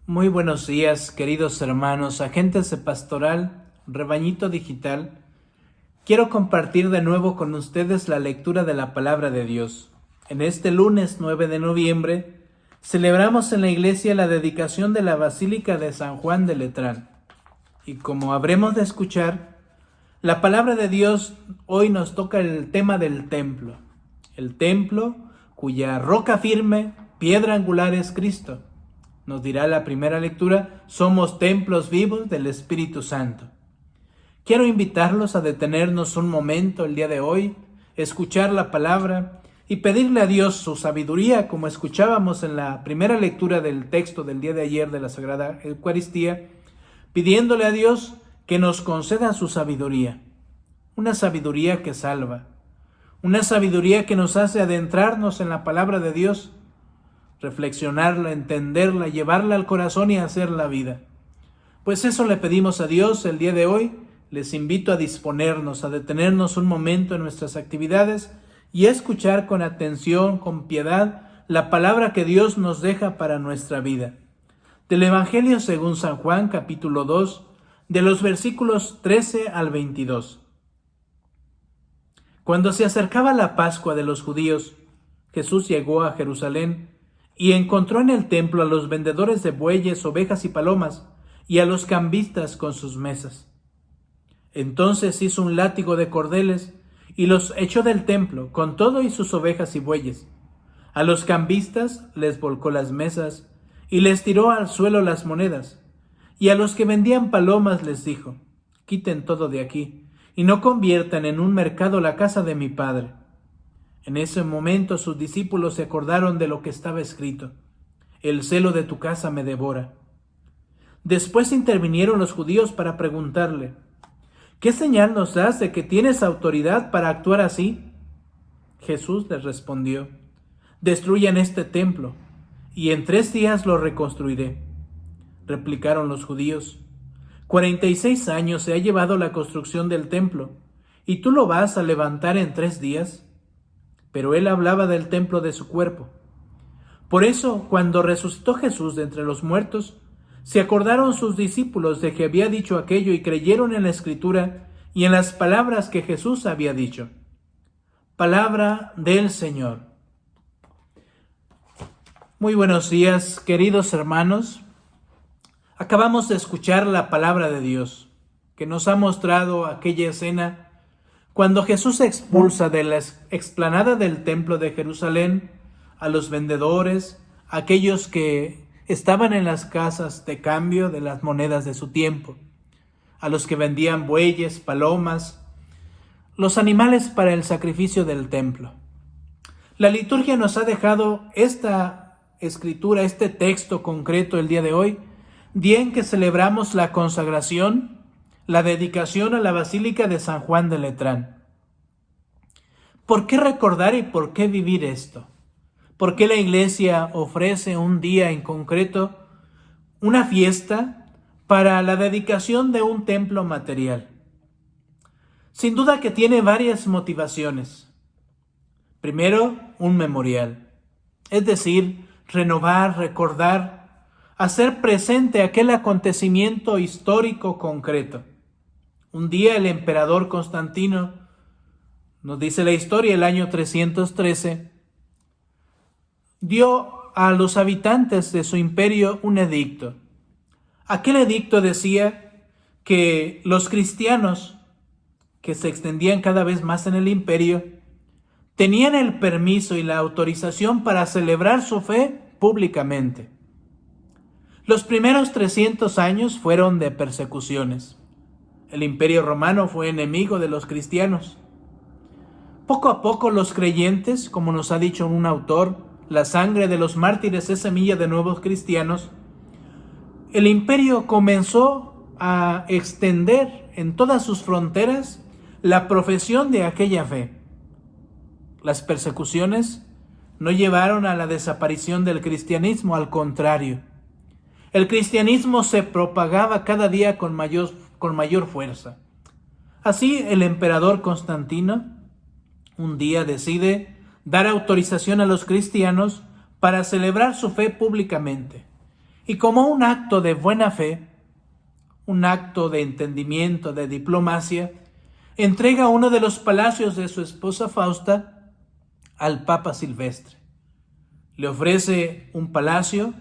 Muy buenos días, queridos hermanos, agentes de pastoral, rebañito digital. Quiero compartir de nuevo con ustedes la lectura de la palabra de Dios. En este lunes 9 de noviembre celebramos en la iglesia la dedicación de la Basílica de San Juan de Letrán. Y como habremos de escuchar, la palabra de Dios hoy nos toca el tema del templo. El templo cuya roca firme, piedra angular es Cristo. Nos dirá la primera lectura, somos templos vivos del Espíritu Santo. Quiero invitarlos a detenernos un momento el día de hoy, escuchar la palabra y pedirle a Dios su sabiduría, como escuchábamos en la primera lectura del texto del día de ayer de la Sagrada Eucaristía, pidiéndole a Dios que nos conceda su sabiduría, una sabiduría que salva, una sabiduría que nos hace adentrarnos en la palabra de Dios, reflexionarla, entenderla, llevarla al corazón y hacerla vida. Pues eso le pedimos a Dios el día de hoy. Les invito a disponernos, a detenernos un momento en nuestras actividades y a escuchar con atención, con piedad, la palabra que Dios nos deja para nuestra vida. Del Evangelio según San Juan, capítulo 2, de los versículos 13 al 22. Cuando se acercaba la Pascua de los judíos, Jesús llegó a Jerusalén y encontró en el templo a los vendedores de bueyes, ovejas y palomas, y a los cambistas con sus mesas. Entonces hizo un látigo de cordeles y los echó del templo, con todo y sus ovejas y bueyes. A los cambistas les volcó las mesas y les tiró al suelo las monedas. Y a los que vendían palomas les dijo: quiten todo de aquí, y no conviertan en un mercado la casa de mi Padre. En ese momento sus discípulos se acordaron de lo que estaba escrito: el celo de tu casa me devora. Después intervinieron los judíos para preguntarle: ¿qué señal nos das de que tienes autoridad para actuar así? Jesús les respondió: destruyan este templo, y en 3 días lo reconstruiré. Replicaron los judíos: 46 años se ha llevado la construcción del templo, ¿y tú lo vas a levantar en 3 días? Pero él hablaba del templo de su cuerpo. Por eso, cuando resucitó Jesús de entre los muertos, se acordaron sus discípulos de que había dicho aquello y creyeron en la Escritura y en las palabras que Jesús había dicho. Palabra del Señor. Muy buenos días, queridos hermanos. Acabamos de escuchar la palabra de Dios, que nos ha mostrado aquella escena cuando Jesús expulsa de la explanada del templo de Jerusalén a los vendedores, aquellos que estaban en las casas de cambio de las monedas de su tiempo, a los que vendían bueyes, palomas, los animales para el sacrificio del templo. La liturgia nos ha dejado esta escritura, este texto concreto el día de hoy, día en que celebramos la consagración, la dedicación a la Basílica de San Juan de Letrán. ¿Por qué recordar y por qué vivir esto? ¿Por qué la Iglesia ofrece un día en concreto, una fiesta para la dedicación de un templo material? Sin duda que tiene varias motivaciones. Primero, un memorial, es decir, renovar, recordar, hacer presente aquel acontecimiento histórico concreto. Un día el emperador Constantino, nos dice la historia, el año 313, dio a los habitantes de su imperio un edicto. Aquel edicto decía que los cristianos, que se extendían cada vez más en el imperio, tenían el permiso y la autorización para celebrar su fe públicamente. Los primeros 300 años fueron de persecuciones. El imperio romano fue enemigo de los cristianos. Poco a poco los creyentes, como nos ha dicho un autor, la sangre de los mártires es semilla de nuevos cristianos, el imperio comenzó a extender en todas sus fronteras la profesión de aquella fe. Las persecuciones no llevaron a la desaparición del cristianismo, al contrario. El cristianismo se propagaba cada día con mayor fuerza. Así, el emperador Constantino un día decide dar autorización a los cristianos para celebrar su fe públicamente. Y como un acto de buena fe, un acto de entendimiento, de diplomacia, entrega uno de los palacios de su esposa Fausta al Papa Silvestre. Le ofrece un palacio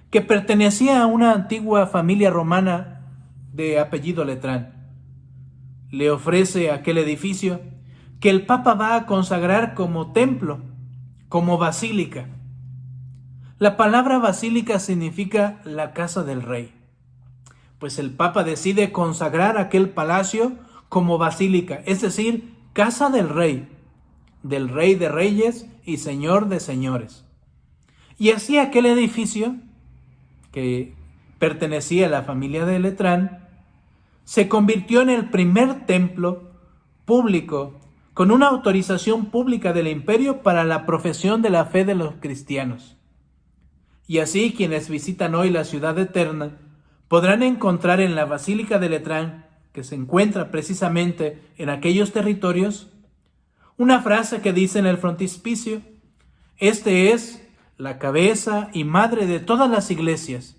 que pertenecía a una antigua familia romana de apellido Letrán. Le ofrece aquel edificio que el Papa va a consagrar como templo, como basílica. La palabra basílica significa la casa del rey. Pues el Papa decide consagrar aquel palacio como basílica, es decir, casa del Rey de reyes y Señor de señores. Y así aquel edificio, que pertenecía a la familia de Letrán, se convirtió en el primer templo público con una autorización pública del imperio para la profesión de la fe de los cristianos. Y así quienes visitan hoy la ciudad eterna podrán encontrar en la Basílica de Letrán, que se encuentra precisamente en aquellos territorios, una frase que dice en el frontispicio: este es la cabeza y madre de todas las iglesias,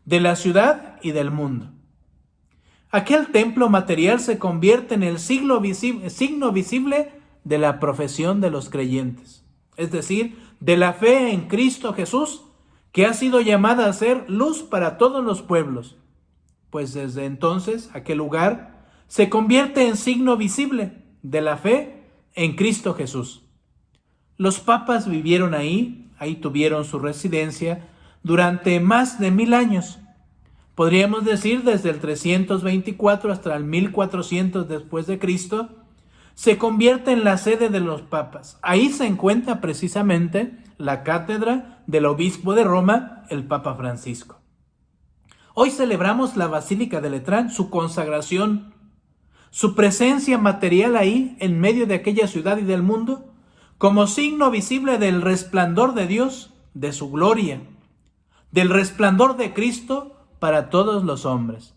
de la ciudad y del mundo. Aquel templo material se convierte en el signo visible de la profesión de los creyentes, es decir, de la fe en Cristo Jesús, que ha sido llamada a ser luz para todos los pueblos, pues desde entonces aquel lugar se convierte en signo visible de la fe en Cristo Jesús. Los papas vivieron ahí tuvieron su residencia durante más de 1000 años. Podríamos decir desde el 324 hasta el 1400 después de Cristo, se convierte en la sede de los papas. Ahí se encuentra precisamente la cátedra del obispo de Roma, el Papa Francisco. Hoy celebramos la Basílica de Letrán, su consagración, su presencia material ahí en medio de aquella ciudad y del mundo, como signo visible del resplandor de Dios, de su gloria, del resplandor de Cristo para todos los hombres.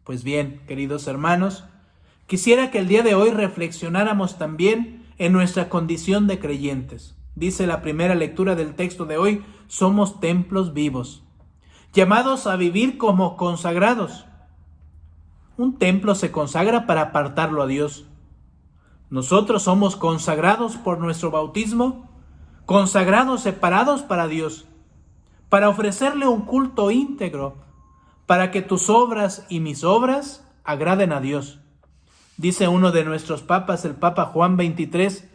Pues bien, queridos hermanos, quisiera que el día de hoy reflexionáramos también en nuestra condición de creyentes. Dice la primera lectura del texto de hoy: somos templos vivos, llamados a vivir como consagrados. Un templo se consagra para apartarlo a Dios. Nosotros somos consagrados por nuestro bautismo, consagrados, separados para Dios, para ofrecerle un culto íntegro, para que tus obras y mis obras agraden a Dios. Dice uno de nuestros papas, el Papa Juan XXIII,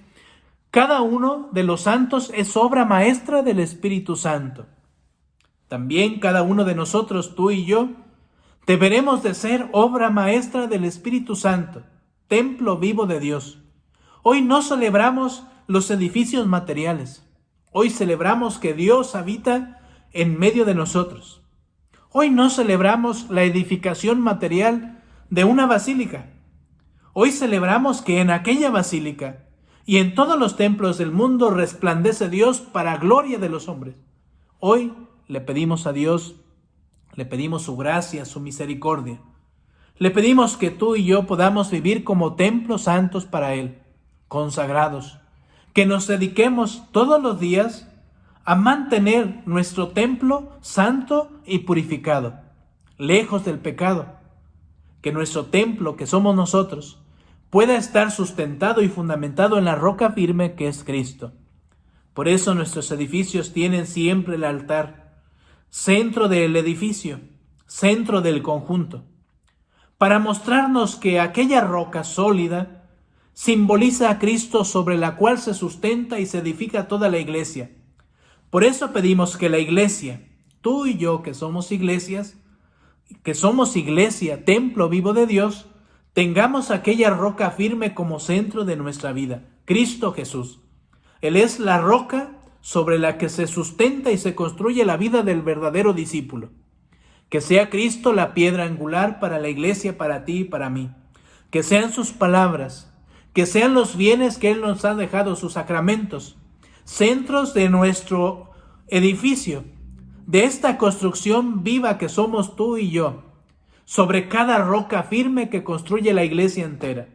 cada uno de los santos es obra maestra del Espíritu Santo. También cada uno de nosotros, tú y yo, deberemos de ser obra maestra del Espíritu Santo, templo vivo de Dios. Hoy no celebramos los edificios materiales. Hoy celebramos que Dios habita en medio de nosotros. Hoy no celebramos la edificación material de una basílica. Hoy celebramos que en aquella basílica y en todos los templos del mundo resplandece Dios para gloria de los hombres. Hoy le pedimos a Dios, le pedimos su gracia, su misericordia. Le pedimos que tú y yo podamos vivir como templos santos para Él, consagrados, que nos dediquemos todos los días a mantener nuestro templo santo y purificado, lejos del pecado, que nuestro templo, que somos nosotros, pueda estar sustentado y fundamentado en la roca firme que es Cristo. Por eso nuestros edificios tienen siempre el altar, centro del edificio, centro del conjunto, para mostrarnos que aquella roca sólida simboliza a Cristo sobre la cual se sustenta y se edifica toda la iglesia. Por eso pedimos que la iglesia, tú y yo que somos iglesia, templo vivo de Dios, tengamos aquella roca firme como centro de nuestra vida, Cristo Jesús. Él es la roca sobre la que se sustenta y se construye la vida del verdadero discípulo. Que sea Cristo la piedra angular para la iglesia, para ti y para mí. Que sean sus palabras, que sean los bienes que Él nos ha dejado, sus sacramentos, centros de nuestro edificio, de esta construcción viva que somos tú y yo, sobre cada roca firme que construye la iglesia entera.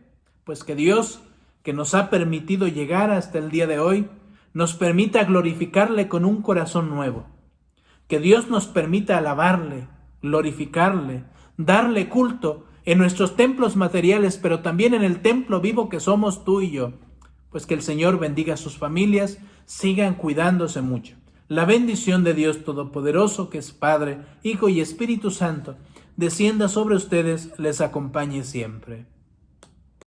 Pues que Dios, que nos ha permitido llegar hasta el día de hoy, nos permita glorificarle con un corazón nuevo. Que Dios nos permita alabarle, glorificarle, darle culto en nuestros templos materiales, pero también en el templo vivo que somos tú y yo. Pues que el Señor bendiga a sus familias, sigan cuidándose mucho. La bendición de Dios Todopoderoso, que es Padre, Hijo y Espíritu Santo, descienda sobre ustedes, les acompañe siempre.